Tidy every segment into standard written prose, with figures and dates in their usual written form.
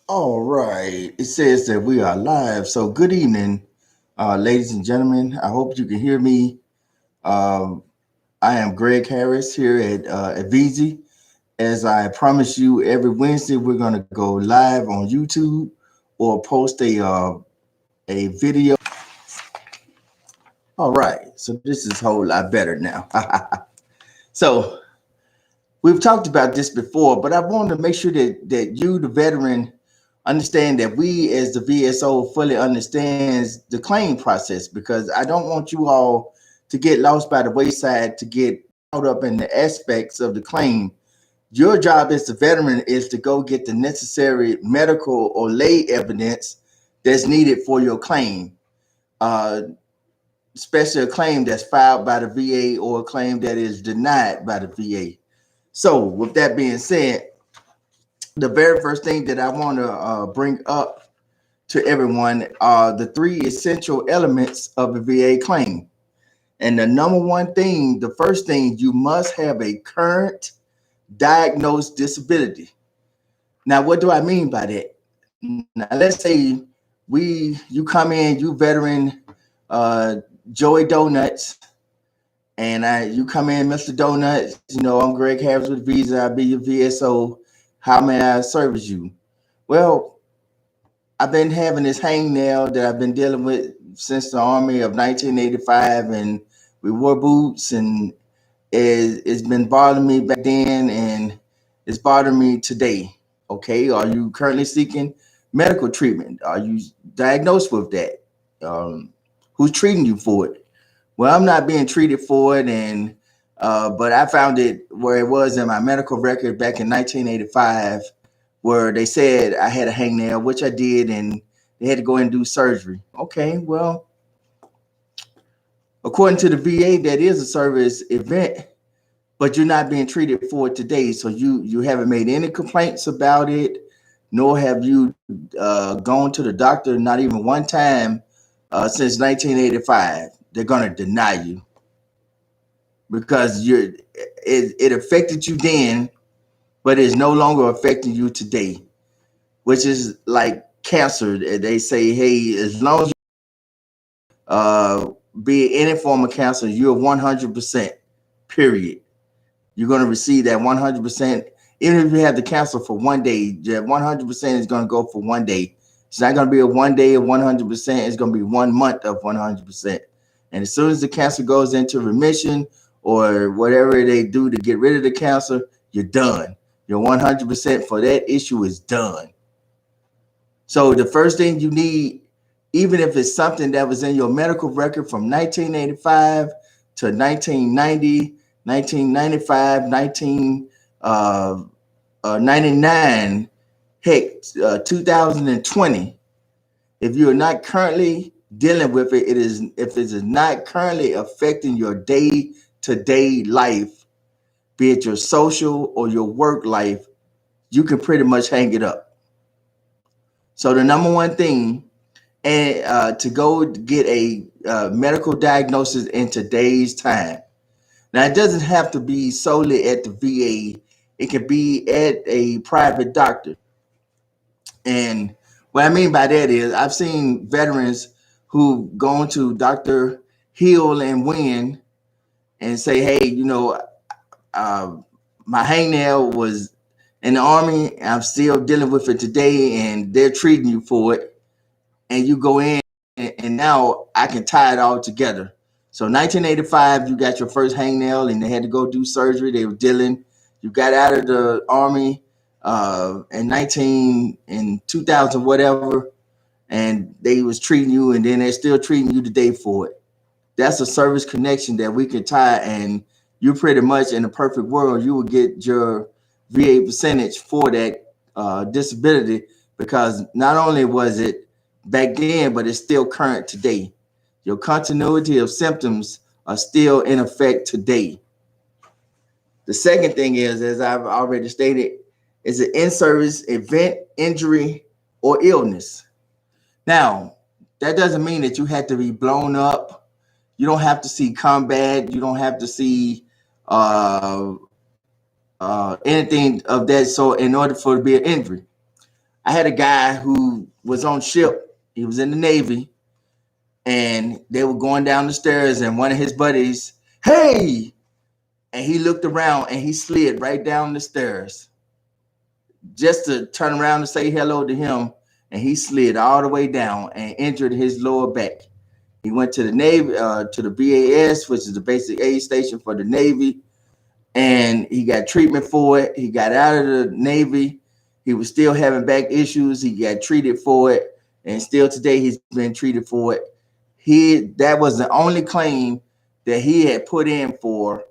All right. It says that we are live. So, good evening, ladies and gentlemen. I hope you can hear me. Um, I am Greg Harris here at VZ. As I promise you, every Wednesday we're going to go live on YouTube or post a video. All right. So this is a whole lot better now. So we've talked about this before, but I wanted to make sure that you, the veteran, understand that we as the VSO fully understands the claim process, because I don't want you all to get lost by the wayside, to get caught up in the aspects of the claim. Your job as the veteran is to go get the necessary medical or lay evidence that's needed for your claim, uh, especially a claim that's filed by the VA or a claim that is denied by the VA. So, with that being said, the very first thing that I want to bring up to everyone are the three essential elements of a VA claim. And the number one thing, the first thing, you must have a current diagnosed disability. Now, what do I mean by that? Now, let's say you come in, you veteran uh, Joey Donuts, and you come in, Mr. Donuts. I'm Greg Harris with Visa. I'll be your VSO. How may I service you? Well, I've been having this hangnail that I've been dealing with since the Army of 1985, and we wore boots, and it's been bothering me back then, and it's bothering me today. Okay, are you currently seeking medical treatment? Are you diagnosed with that? Who's treating you for it? Well, I'm not being treated for it, and but I found it where it was in my medical record back in 1985, where they said I had a hangnail, which I did, and they had to go and do surgery. Okay, well, according to the VA, that is a service event, but you're not being treated for it today. So you haven't made any complaints about it, nor have you gone to the doctor, not even one time since 1985. They're gonna deny you because it affected you then, but it's no longer affecting you today, which is like cancer. They say, hey, as long as uh, be it any form of cancer, you're 100%. Period. You're going to receive that 100%. Even if you have the cancer for one day, that 100% is going to go for one day. It's not going to be a one day of 100%. It's going to be 1 month of 100%. And as soon as the cancer goes into remission or whatever they do to get rid of the cancer, you're done. Your 100% for that issue is done. So the first thing you need, even if it's something that was in your medical record from 1985 to 1990, 1995, 1999, heck, 2020, if you are not currently dealing with it, if it is not currently affecting your day-to-day life, be it your social or your work life, you can pretty much hang it up. So the number one thing, and to go get a medical diagnosis in today's time. Now, it doesn't have to be solely at the VA. It can be at a private doctor. And what I mean by that is I've seen veterans who've gone to Dr. Hill and Win and say, hey, uh, my hangnail was in the Army. I'm still dealing with it today, and they're treating you for it. And you go in, and now I can tie it all together. So 1985, you got your first hangnail, and they had to go do surgery. They were dealing. You got out of the Army in 2000 whatever, and they was treating you, and then they're still treating you today for it. That's a service connection that we can tie, and you pretty much in a perfect world, you will get your VA percentage for that disability, because not only was it back then, but it's still current today. Your continuity of symptoms are still in effect today. The second thing is, as I've already stated, is an in-service event, injury, or illness. Now, that doesn't mean that you have to be blown up. You don't have to see combat. You don't have to see anything of that sort in order for it to be an injury. I had a guy who was on ship. He was in the Navy, and they were going down the stairs, and one of his buddies, hey, and he looked around and he slid right down the stairs just to turn around and say hello to him, and he slid all the way down and injured his lower back. He went to the Navy, to the BAS, which is the basic aid station for the Navy, and he got treatment for it. He got out of the Navy. He was still having back issues. He got treated for it, and still today he's been treated for it. That was the only claim that he had put in for,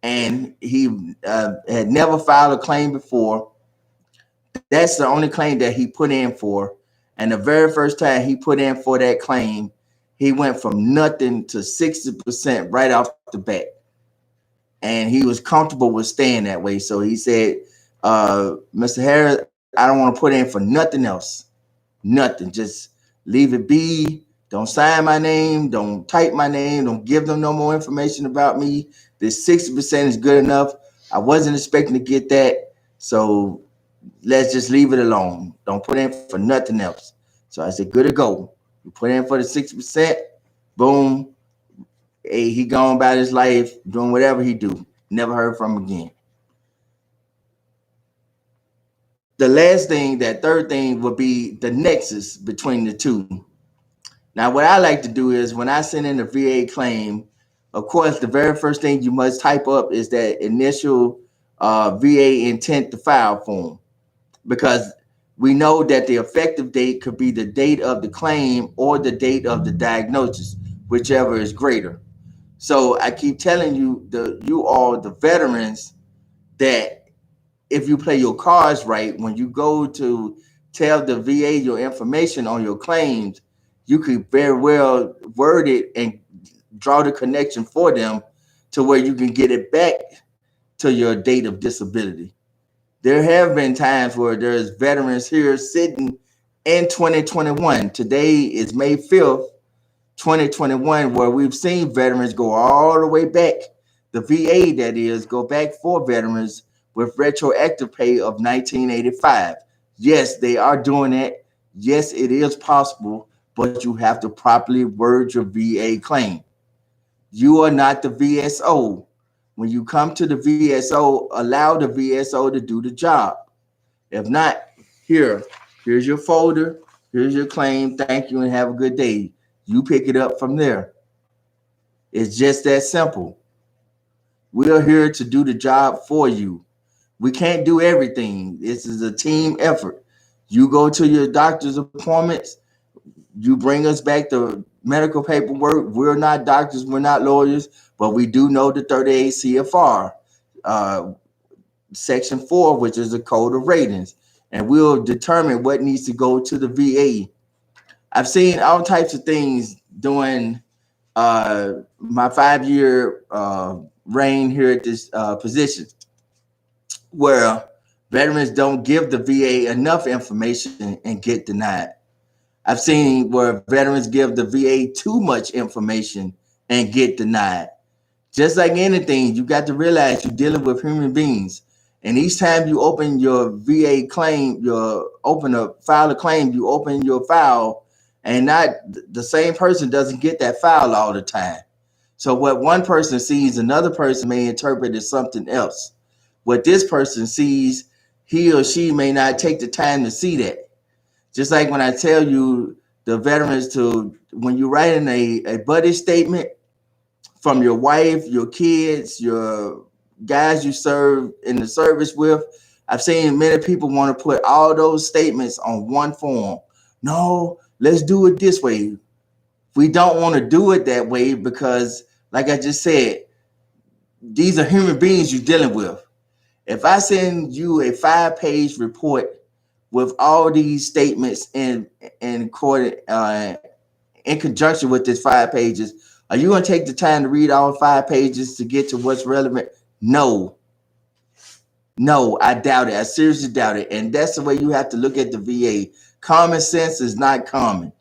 and he had never filed a claim before. That's the only claim that he put in for. And the very first time he put in for that claim, he went from nothing to 60% right off the bat. And he was comfortable with staying that way. So he said, Mr. Harris, I don't want to put in for nothing else. Nothing. Just leave it be. Don't sign my name. Don't type my name. Don't give them no more information about me. This 60% is good enough. I wasn't expecting to get that. So let's just leave it alone. Don't put in for nothing else. So I said, good to go. You put in for the 60%. Boom. Hey, he gone about his life doing whatever he do. Never heard from him again. The last thing, that third thing, would be the nexus between the two. Now, what I like to do is when I send in a VA claim, of course, the very first thing you must type up is that initial VA intent to file form, because we know that the effective date could be the date of the claim or the date of the diagnosis, whichever is greater. So I keep telling you, the veterans, that if you play your cards right, when you go to tell the VA your information on your claims, you could very well word it and draw the connection for them to where you can get it back to your date of disability. There have been times where there's veterans here sitting in 2021. Today is May 5th, 2021, where we've seen veterans go all the way back. The VA, that is, go back for veterans with retroactive pay of 1985. Yes, they are doing it. Yes, it is possible, but you have to properly word your VA claim. You are not the VSO. When you come to the VSO, allow the VSO to do the job. If not, here's your folder, here's your claim, thank you, and have a good day. You pick it up from there. It's just that simple. We are here to do the job for you. We can't do everything. This is a team effort. You go to your doctor's appointments, you bring us back the medical paperwork. We're not doctors, we're not lawyers, but we do know the 38 CFR, Section 4, which is the code of ratings, and we'll determine what needs to go to the VA. I've seen all types of things during my 5-year reign here at this position, where veterans don't give the VA enough information and get denied. I've seen where veterans give the VA too much information and get denied. Just like anything, you got to realize you're dealing with human beings. And each time you open your VA claim, file a claim, you open your file, and not the same person doesn't get that file all the time. So what one person sees, another person may interpret as something else. What this person sees, he or she may not take the time to see that. Just like when I tell you, the veterans, to, when you write in a buddy statement from your wife, your kids, your guys you serve in the service with, I've seen many people want to put all those statements on one form. No, let's do it this way. We don't want to do it that way because, like I just said, these are human beings you're dealing with. If I send you a 5-page report with all these statements in conjunction with this 5 pages, are you going to take the time to read all 5 pages to get to what's relevant? No, I doubt it. I seriously doubt it. And that's the way you have to look at the VA. Common sense is not common.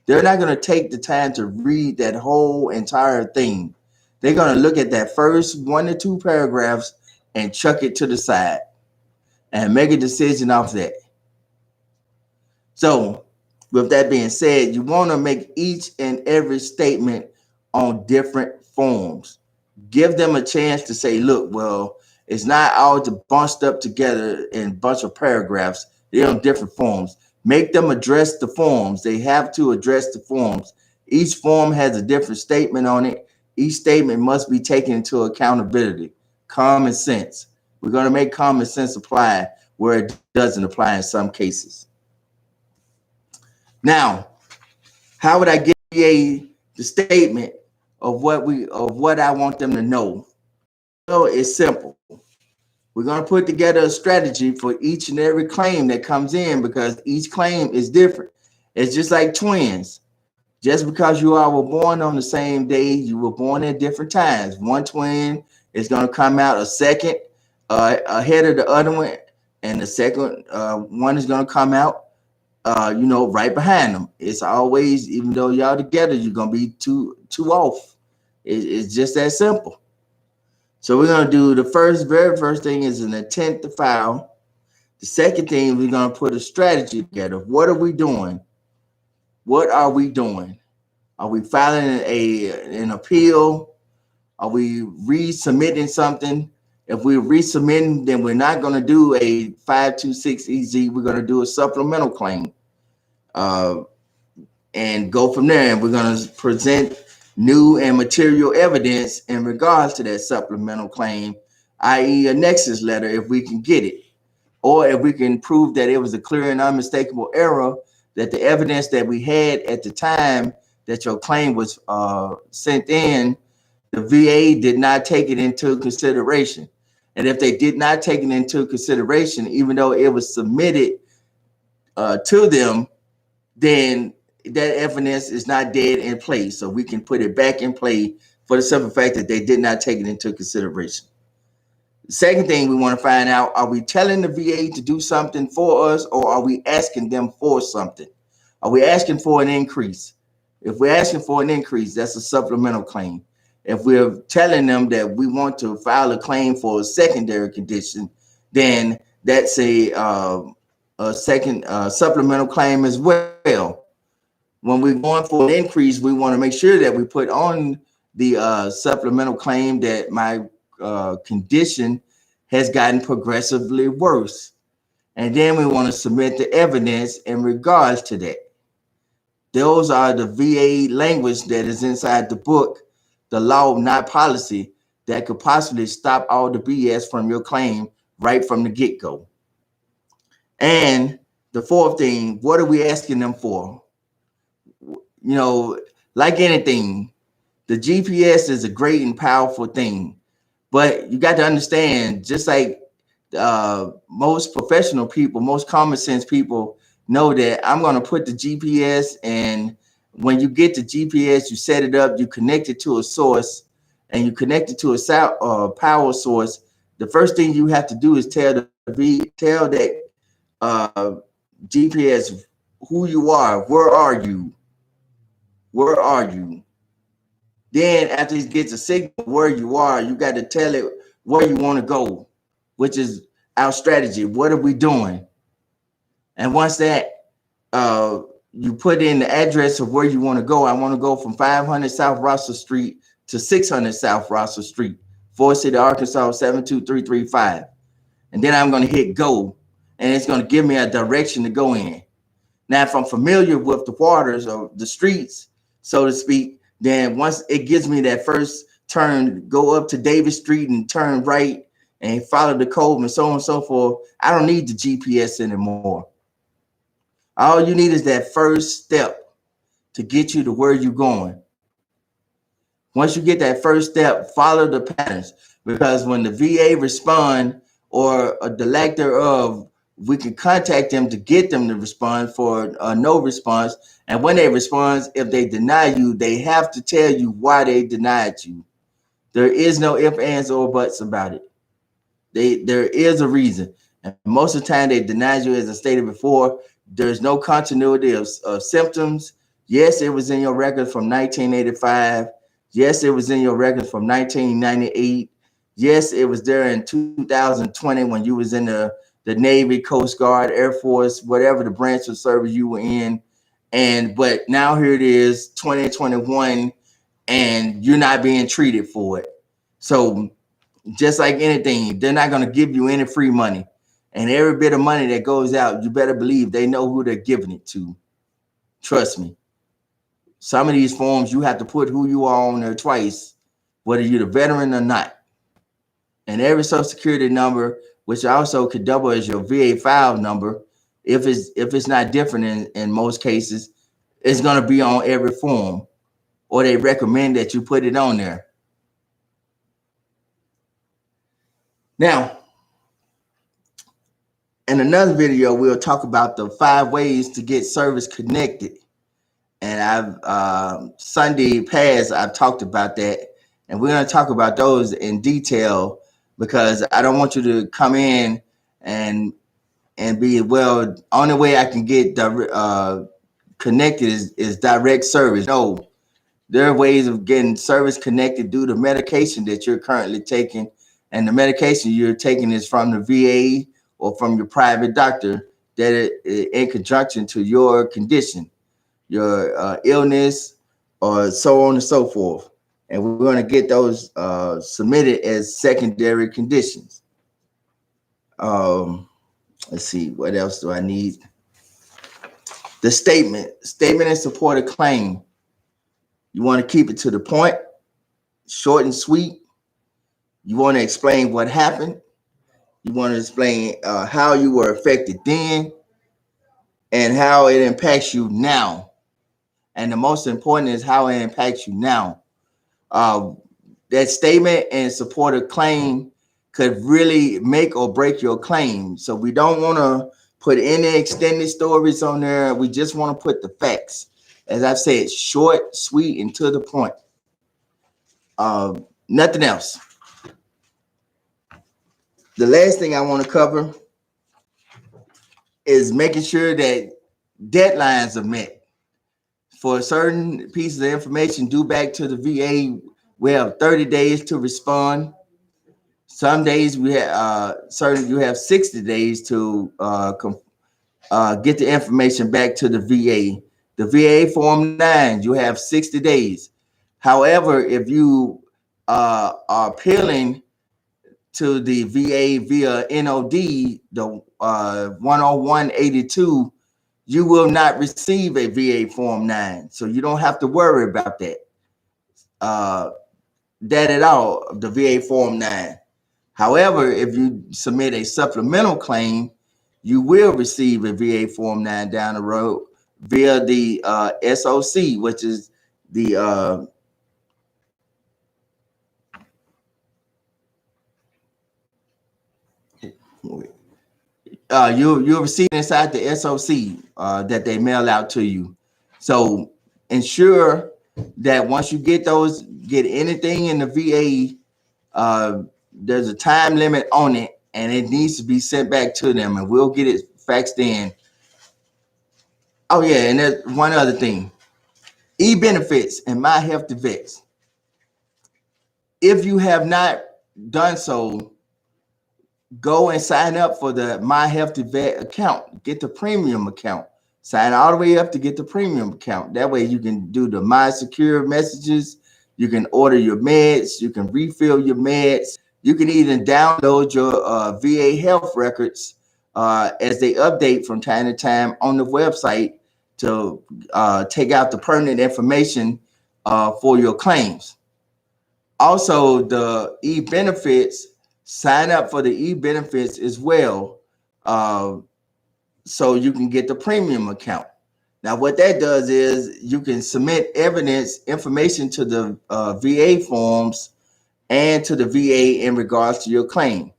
They're not going to take the time to read that whole entire thing. They're going to look at that first 1 to 2 paragraphs and chuck it to the side and make a decision off that. So with that being said, you want to make each and every statement on different forms. Give them a chance to say, look, well, it's not all bunched up together in a bunch of paragraphs. They're on different forms. Make them address the forms. They have to address the forms. Each form has a different statement on it. Each statement must be taken into accountability. Common sense. We're going to make common sense apply where it doesn't apply in some cases. Now, how would I give the statement of what I want them to know? So it's simple. We're going to put together a strategy for each and every claim that comes in, because each claim is different. It's just like twins. Just because you all were born on the same day, you were born at different times. One twin is going to come out a second ahead of the other one, and the second one is going to come out right behind them. It's always, even though y'all together, you're gonna be two off. It's just that simple. So we're gonna do the very first thing is an intent to file. The second thing, we're gonna put a strategy together. What are we doing? What are we doing? Are we filing an appeal? Are we resubmitting something? If we're resubmitting, then we're not going to do a 526 EZ. We're going to do a supplemental claim and go from there. And we're going to present new and material evidence in regards to that supplemental claim, i.e. a nexus letter, if we can get it. Or if we can prove that it was a clear and unmistakable error, that the evidence that we had at the time that your claim was sent in, the VA did not take it into consideration. And if they did not take it into consideration, even though it was submitted to them, then that evidence is not dead in place. So we can put it back in play for the simple fact that they did not take it into consideration. The second thing we want to find out, are we telling the VA to do something for us, or are we asking them for something? Are we asking for an increase? If we're asking for an increase, that's a supplemental claim. If we're telling them that we want to file a claim for a secondary condition, then that's a second supplemental claim as well. When we're going for an increase, we want to make sure that we put on the supplemental claim that my condition has gotten progressively worse. And then we want to submit the evidence in regards to that. Those are the VA language that is inside the book, the law, not policy, that could possibly stop all the BS from your claim right from the get-go. And the fourth thing, what are we asking them for? Like anything, the GPS is a great and powerful thing, but you got to understand, just like most professional people, most common sense people know that I'm going to put the GPS, and when you get the GPS, you set it up, you connect it to a source, and you connect it to a power source. The first thing you have to do is tell that GPS who you are. Where are you? Where are you? Then after it gets a signal where you are, you got to tell it where you want to go, which is our strategy. What are we doing? And once that you put in the address of where you want to go. I want to go from 500 South Russell Street to 600 South Russell Street, Forest City, Arkansas, 72335. And then I'm going to hit go, and it's going to give me a direction to go in. Now, if I'm familiar with the waters or the streets, so to speak, then once it gives me that first turn, go up to Davis Street and turn right and follow the code and so on and so forth, I don't need the GPS anymore. All you need is that first step to get you to where you're going. Once you get that first step, follow the patterns, because when the VA respond or the lack thereof, we can contact them to get them to respond for no response. And when they respond, if they deny you, they have to tell you why they denied you. There is no ifs, ands, or buts about it. There is a reason. And most of the time they deny you, as I stated before. There's no continuity of symptoms. Yes, it was in your record from 1985. Yes, it was in your record from 1998. Yes, it was there in 2020 when you was in the the Navy, Coast Guard, Air Force, whatever the branch of service you were in. But now here it is, 2021, and you're not being treated for it. So just like anything, they're not going to give you any free money. And every bit of money that goes out, you better believe they know who they're giving it to. Trust me. Some of these forms, you have to put who you are on there twice, whether you're the veteran or not. And every Social Security number, which also could double as your VA file number, if it's not different in most cases, it's going to be on every form, or they recommend that you put it on there. Now, in another video, we'll talk about the 5 ways to get service connected. And Sunday past, I've talked about that. And we're going to talk about those in detail, because I don't want you to come in and be, well, only way I can get connected is direct service. No, there are ways of getting service connected due to medication that you're currently taking. And the medication you're taking is from the VA or from your private doctor, that in conjunction to your condition, your illness, or so on and so forth. And we're going to get those submitted as secondary conditions. Let's see, what else do I need? The statement in support of claim. You want to keep it to the point, short and sweet. You want to explain what happened. You want to explain how you were affected then and how it impacts you now. And the most important is how it impacts you now. That statement in support of claim could really make or break your claim. So we don't want to put any extended stories on there. We just want to put the facts. As I've said, short, sweet, and to the point. Nothing else. The last thing I want to cover is making sure that deadlines are met. For certain pieces of information due back to the VA, we have 30 days to respond. Some days we have you have 60 days to get the information back to the VA. The VA Form 9, you have 60 days. However, if you are appealing to the VA via NOD, the 10182, you will not receive a VA Form 9. So you don't have to worry about that. That at all, the VA Form 9. However, if you submit a supplemental claim, you will receive a VA Form 9 down the road via the SOC, which is the you'll receive inside the SOC that they mail out to you. So ensure that once you get anything in the VA, there's a time limit on it, and it needs to be sent back to them, and we'll get it faxed in. Oh yeah, and there's one other thing. E-benefits and My Health to Vets. If you have not done so, go and sign up for the My Health to Vet account. Get the premium account. Sign all the way up to get the premium account. That way you can do the My Secure messages. You can order your meds. You can refill your meds. You can even download your VA health records as they update from time to time on the website to take out the pertinent information for your claims. Also, the e-benefits, sign up for the e-benefits as well, so you can get the premium account. Now, what that does is you can submit information to the VA forms and to the VA in regards to your claim.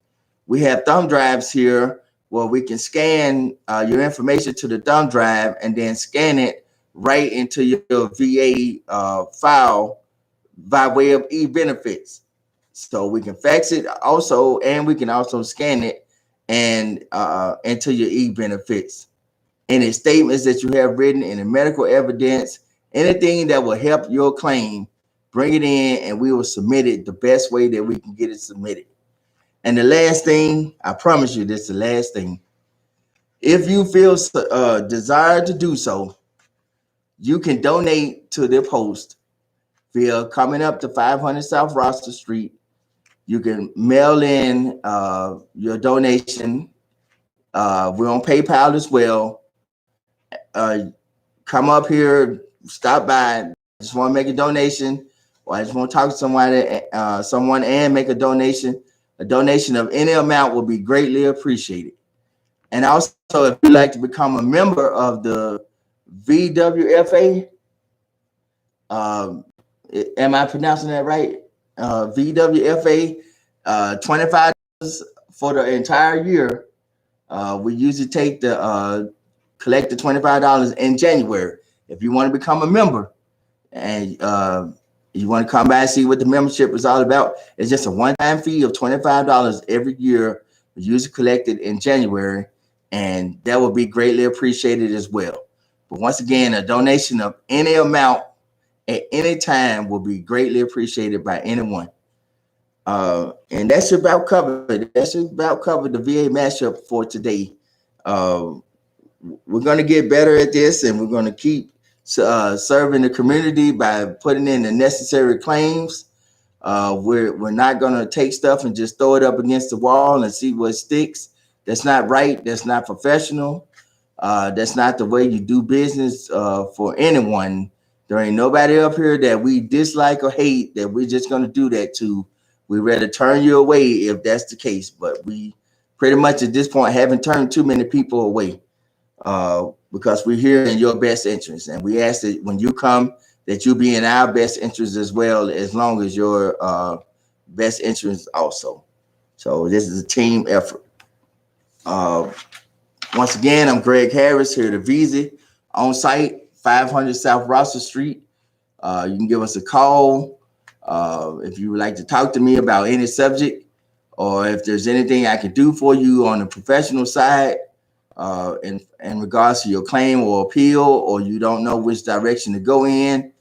We have thumb drives here where we can scan your information to the thumb drive and then scan it right into your VA file by way of e-benefits. So we can fax it also, and we can also scan it and into your e-benefits. Any statements that you have written, any medical evidence, anything that will help your claim, bring it in and we will submit it the best way that we can get it submitted. And the last thing, I promise you, this is the last thing. If you feel desire to do so, you can donate to the post via coming up to 500 South Roster Street. You can mail in your donation. We're on PayPal as well. Come up here, stop by. Just want to make a donation, or I just want to talk to someone and make a donation. A donation of any amount will be greatly appreciated. And also, if you'd like to become a member of the VWFA, am I pronouncing that right? VWFA, $25 for the entire year. We usually take collect the $25 in January. If you want to become a member and you want to come by and see what the membership is all about, it's just a one-time fee of $25 every year. We usually collect it in January, and that will be greatly appreciated as well. But once again, a donation of any amount at any time will be greatly appreciated by anyone. And that's about covered. That's about covered the VA mashup for today. We're going to get better at this, and we're going to keep serving the community by putting in the necessary claims. We're not going to take stuff and just throw it up against the wall and see what sticks. That's not right. That's not professional. That's not the way you do business for anyone. There ain't nobody up here that we dislike or hate that we're just going to do that to. We'd rather turn you away if that's the case. But we pretty much at this point haven't turned too many people away because we're here in your best interest. And we ask that when you come, that you be in our best interest as well, as long as your best interest also. So this is a team effort. Once again, I'm Greg Harris here at Visa on site, 500 South Roster Street. You can give us a call if you would like to talk to me about any subject, or if there's anything I can do for you on the professional side in regards to your claim or appeal, or you don't know which direction to go in.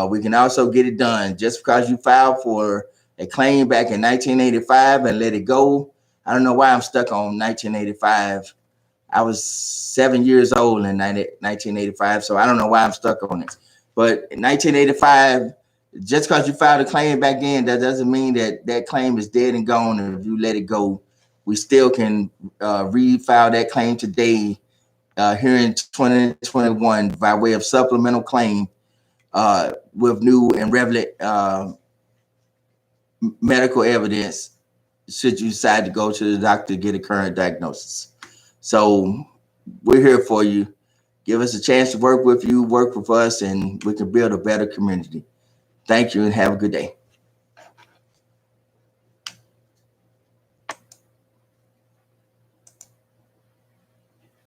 We can also get it done. Just because you filed for a claim back in 1985 and let it go, I don't know why I'm stuck on 1985. I was 7 years old in 1985, so I don't know why I'm stuck on it. But in 1985, just because you filed a claim back then, that doesn't mean that that claim is dead and gone. And if you let it go, we still can refile that claim today here in 2021 by way of supplemental claim with new and relevant medical evidence should you decide to go to the doctor to get a current diagnosis. So we're here for you. Give us a chance to work with you, work with us, and we can build a better community. Thank you and have a good day.